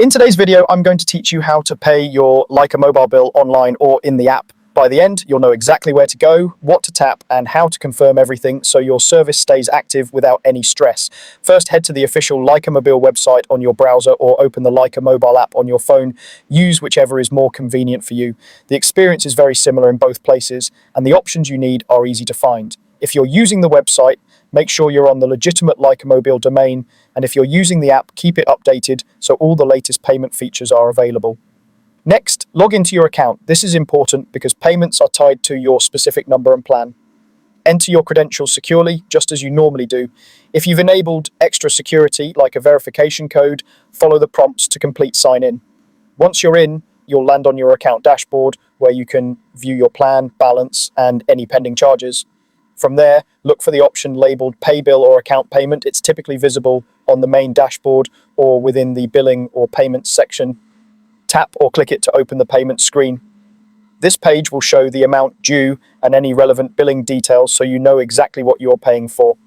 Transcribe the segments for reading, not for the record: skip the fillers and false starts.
In today's video, I'm going to teach you how to pay your Lycamobile bill online or in the app. By the end, you'll know exactly where to go, what to tap, and how to confirm everything so your service stays active without any stress. First, head to the official Lycamobile website on your browser or open the Lycamobile app on your phone. Use whichever is more convenient for you. The experience is very similar in both places, and the options you need are easy to find. If you're using the website, make sure you're on the legitimate Lycamobile domain, and if you're using the app, keep it updated so all the latest payment features are available. Next, log into your account. This is important because payments are tied to your specific number and plan. Enter your credentials securely, just as you normally do. If you've enabled extra security, like a verification code, follow the prompts to complete sign-in. Once you're in, you'll land on your account dashboard where you can view your plan, balance, and any pending charges. From there, look for the option labeled Pay Bill or Account Payment. It's typically visible on the main dashboard or within the Billing or Payments section. Tap or click it to open the payment screen. This page will show the amount due and any relevant billing details so you know exactly what you're paying for.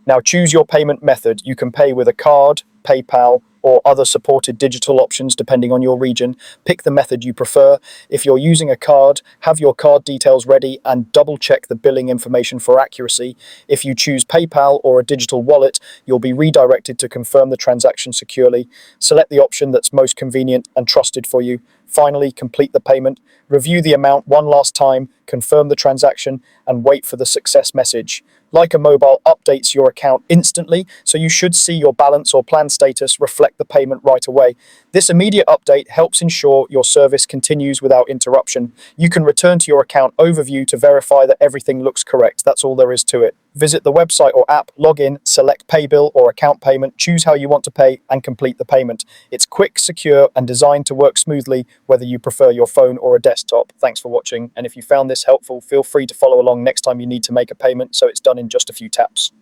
Now choose your payment method. You can pay with a card, PayPal, or other supported digital options depending on your region. Pick the method you prefer. If you're using a card, have your card details ready and double check the billing information for accuracy. If you choose PayPal or a digital wallet, you'll be redirected to confirm the transaction securely. Select the option that's most convenient and trusted for you. Finally, complete the payment. Review the amount one last time, confirm the transaction, and wait for the success message. Lycamobile updates your account instantly, so you should see your balance or plan status reflect the payment right away. This immediate update helps ensure your service continues without interruption. You can return to your account overview to verify that everything looks correct. That's all there is to it. Visit the website or app, log in, select Pay Bill or Account Payment, choose how you want to pay, and complete the payment. It's quick, secure, and designed to work smoothly, whether you prefer your phone or a desktop. Thanks for watching, and if you found this helpful, feel free to follow along next time you need to make a payment so it's done in just a few taps.